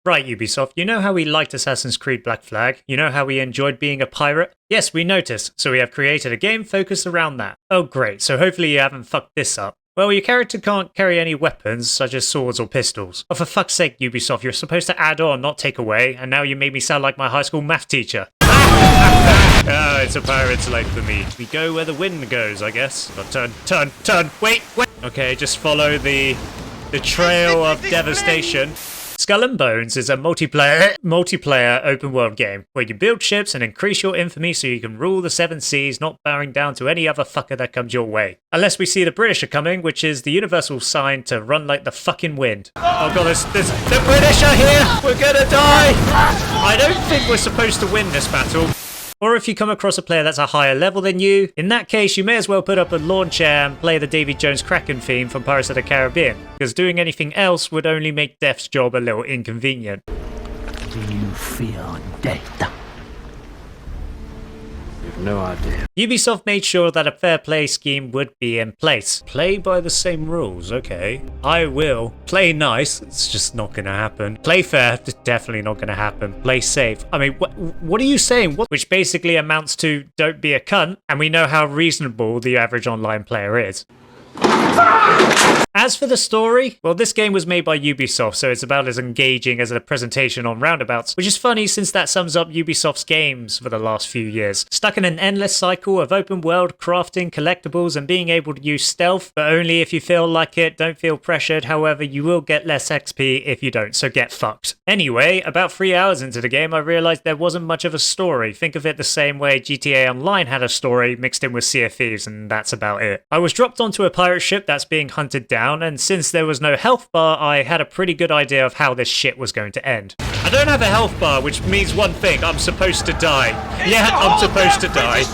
Right, Ubisoft, you know how we liked Assassin's Creed Black Flag? You know how we enjoyed being a pirate? Yes, we noticed, so we have created a game focused around that. Oh great, so hopefully you haven't fucked this up. Well, your character can't carry any weapons, such as swords or pistols. Oh, for fuck's sake, Ubisoft, you're supposed to add on, not take away, and now you made me sound like my high school math teacher. Oh, it's a pirate's life for me. We go where the wind goes, I guess. Oh, turn, wait! Okay, just follow the trail of devastation. Skull and Bones is a multiplayer open world game where you build ships and increase your infamy so you can rule the seven seas, not bowing down to any other fucker that comes your way. Unless we see the British are coming, which is the universal sign to run like the fucking wind. Oh god, the British are here! We're gonna die! I don't think we're supposed to win this battle. Or if you come across a player that's a higher level than you, in that case you may as well put up a lawn chair and play the Davy Jones Kraken theme from Pirates of the Caribbean, because doing anything else would only make Death's job a little inconvenient. Do you fear death? You've no idea. Ubisoft made sure that a fair play scheme would be in place. Play by the same rules, okay. I will. Play nice, it's just not gonna happen. Play fair, definitely not gonna happen. Play safe. I mean, what are you saying? Which basically amounts to don't be a cunt, and we know how reasonable the average online player is. As for the story, well, this game was made by Ubisoft, so it's about as engaging as a presentation on Roundabouts, which is funny since that sums up Ubisoft's games for the last few years. Stuck in an endless cycle of open world, crafting, collectibles, and being able to use stealth, but only if you feel like it, don't feel pressured, however, you will get less XP if you don't, so get fucked. Anyway, about 3 hours into the game, I realised there wasn't much of a story. Think of it the same way GTA Online had a story mixed in with Sea of Thieves, and that's about it. I was dropped onto a pirate ship that's being hunted down, and since there was no health bar, I had a pretty good idea of how this shit was going to end. I don't have a health bar, which means one thing, I'm supposed to die. Yeah, I'm supposed to die.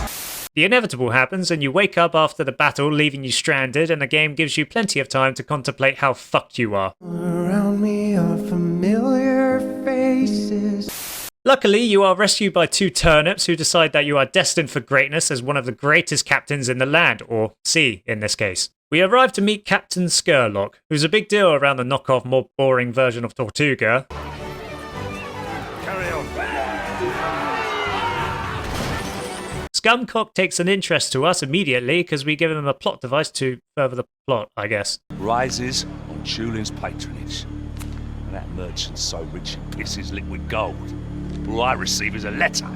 The inevitable happens, and you wake up after the battle, leaving you stranded, and the game gives you plenty of time to contemplate how fucked you are. Around me are familiar faces. Luckily, you are rescued by two turnips who decide that you are destined for greatness as one of the greatest captains in the land, or sea in this case. We arrive to meet Captain Scurlock, who's a big deal around the knockoff, more boring version of Tortuga. Carry on. Scumcock takes an interest to us immediately because we give him a plot device to further the plot, I guess. Rises on Julian's patronage. And that merchant's so rich he pisses liquid gold. All I receive is a letter.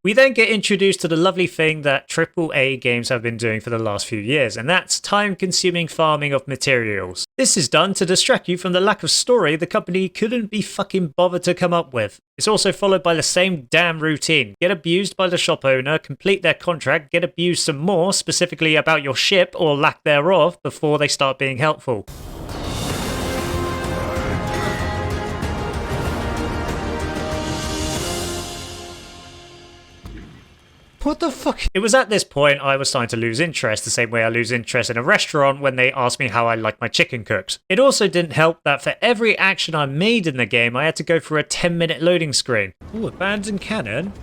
We then get introduced to the lovely thing that AAA games have been doing for the last few years, and that's time-consuming farming of materials. This is done to distract you from the lack of story the company couldn't be fucking bothered to come up with. It's also followed by the same damn routine. Get abused by the shop owner, complete their contract, get abused some more, specifically about your ship or lack thereof, before they start being helpful. What the fuck? It was at this point I was starting to lose interest, the same way I lose interest in a restaurant when they ask me how I like my chicken cooked. It also didn't help that for every action I made in the game, I had to go through a 10-minute loading screen. Ooh, abandoned cannon?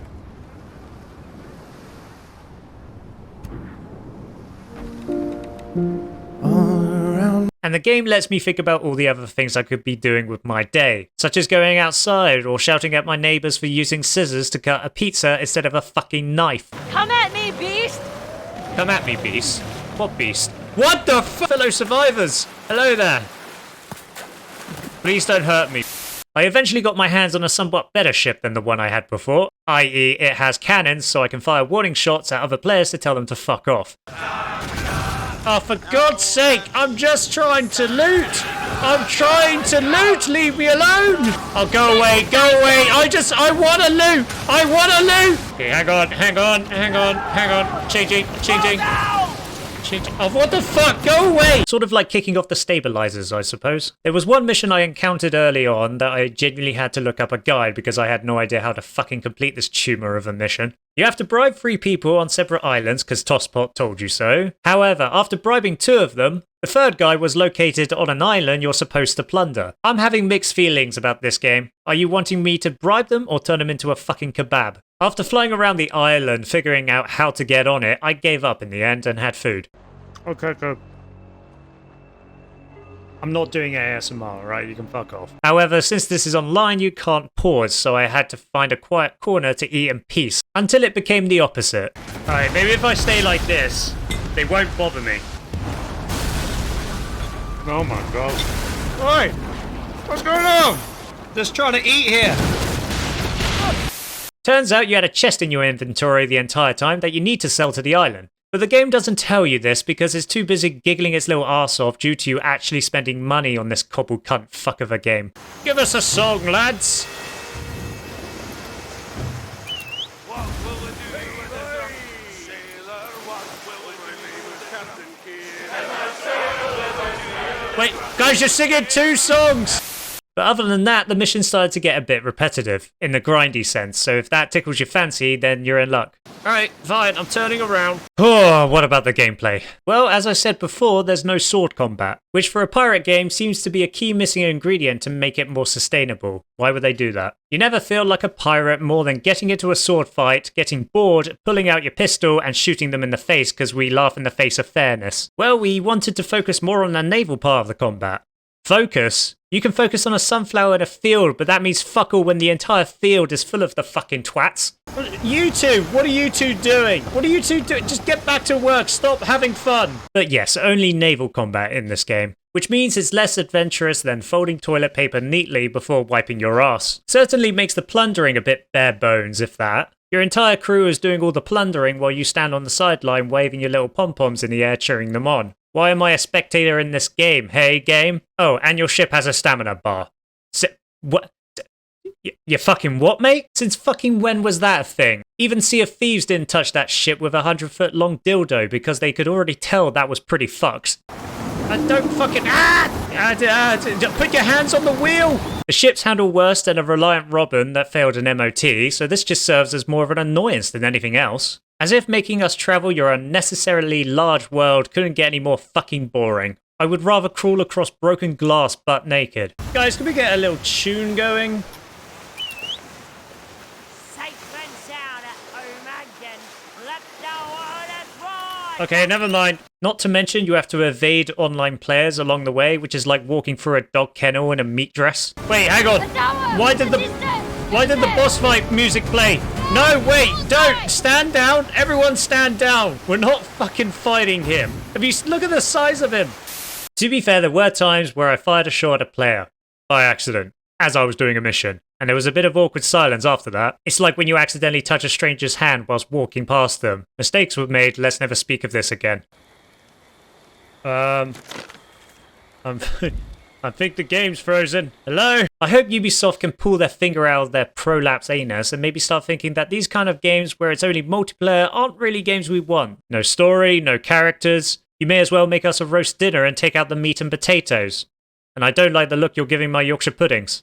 And the game lets me think about all the other things I could be doing with my day, such as going outside or shouting at my neighbours for using scissors to cut a pizza instead of a fucking knife. Come at me, beast! Come at me, beast. What beast? What the f- Fellow survivors! Hello there! Please don't hurt me. I eventually got my hands on a somewhat better ship than the one I had before, i.e. it has cannons so I can fire warning shots at other players to tell them to fuck off. Oh, for God's sake, I'm just trying to loot! I'm trying to loot! Leave me alone! Oh, go away, go away! I wanna loot! I wanna loot! Okay, hang on. Changing. Oh, what the fuck? Go away! Sort of like kicking off the stabilizers, I suppose. There was one mission I encountered early on that I genuinely had to look up a guide because I had no idea how to fucking complete this tumor of a mission. You have to bribe 3 people on separate islands because Tosspot told you so. However, after bribing 2 of them, the third guy was located on an island you're supposed to plunder. I'm having mixed feelings about this game. Are you wanting me to bribe them or turn them into a fucking kebab? After flying around the island, figuring out how to get on it, I gave up in the end and had food. Okay, go. I'm not doing ASMR, right? You can fuck off. However, since this is online, you can't pause, so I had to find a quiet corner to eat in peace, until it became the opposite. Alright, maybe if I stay like this, they won't bother me. Oh my god. Oi! What's going on? Just trying to eat here. Turns out you had a chest in your inventory the entire time that you need to sell to the island. But the game doesn't tell you this because it's too busy giggling its little arse off due to you actually spending money on this cobbled cunt fuck of a game. Give us a song, lads! Wait, guys, you're singing 2 songs! But other than that, the mission started to get a bit repetitive, in the grindy sense, so if that tickles your fancy, then you're in luck. Alright, fine, I'm turning around. Oh, what about the gameplay? Well, as I said before, there's no sword combat, which for a pirate game seems to be a key missing ingredient to make it more sustainable. Why would they do that? You never feel like a pirate more than getting into a sword fight, getting bored, pulling out your pistol and shooting them in the face because we laugh in the face of fairness. Well, we wanted to focus more on the naval part of the combat. Focus? You can focus on a sunflower in a field, but that means fuck all when the entire field is full of the fucking twats. You two, what are you two doing? What are you two doing? Just get back to work, stop having fun. But yes, only naval combat in this game, which means it's less adventurous than folding toilet paper neatly before wiping your ass. Certainly makes the plundering a bit bare bones, if that. Your entire crew is doing all the plundering while you stand on the sideline waving your little pom-poms in the air cheering them on. Why am I a spectator in this game, hey game? Oh, and your ship has a stamina bar. What? You fucking what, mate? Since fucking when was that a thing? Even Sea of Thieves didn't touch that ship with a 100-foot long dildo because they could already tell that was pretty fucked. And don't fucking put your hands on the wheel! The ships handle worse than a Reliant Robin that failed an MOT, so this just serves as more of an annoyance than anything else. As if making us travel your unnecessarily large world couldn't get any more fucking boring. I would rather crawl across broken glass butt naked. Guys, can we get a little tune going? Okay, never mind. Not to mention you have to evade online players along the way, which is like walking through a dog kennel in a meat dress. Wait, hang on. Why did the boss fight music play? No, wait, don't! Stand down! Everyone stand down! We're not fucking fighting him. Look at the size of him! To be fair, there were times where I fired a shot at a player. By accident. As I was doing a mission. And there was a bit of awkward silence after that. It's like when you accidentally touch a stranger's hand whilst walking past them. Mistakes were made, let's never speak of this again. I think the game's frozen. Hello? I hope Ubisoft can pull their finger out of their prolapse anus and maybe start thinking that these kind of games where it's only multiplayer aren't really games we want. No story, no characters. You may as well make us a roast dinner and take out the meat and potatoes. And I don't like the look you're giving my Yorkshire puddings.